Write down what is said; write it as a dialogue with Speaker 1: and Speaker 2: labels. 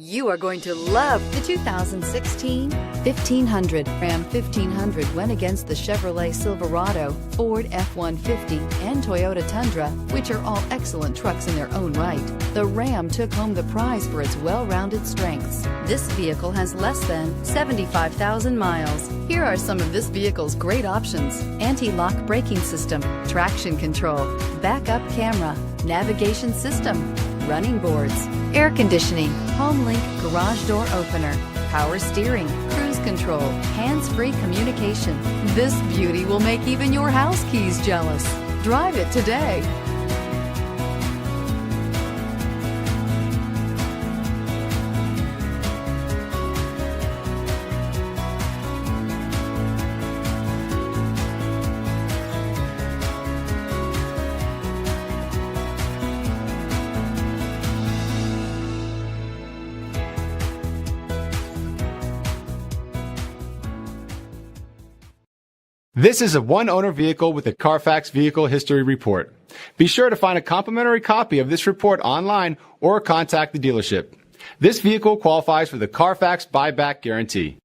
Speaker 1: You are going to love the 2016 1500. Ram 1500 went against the Chevrolet Silverado, Ford F-150, and Toyota Tundra, which are all excellent trucks in their own right. The Ram took home the prize for its well-rounded strengths. This vehicle has less than 75,000 miles. Here are some of this vehicle's great options: anti-lock braking system, traction control, backup camera, navigation system, running boards, air conditioning, HomeLink garage door opener, power steering, cruise control, hands-free communication. This beauty will make even your house keys jealous. Drive it today.
Speaker 2: This is a one-owner vehicle with a CARFAX Vehicle History Report. Be sure to find a complimentary copy of this report online or contact the dealership. This vehicle qualifies for the CARFAX Buyback Guarantee.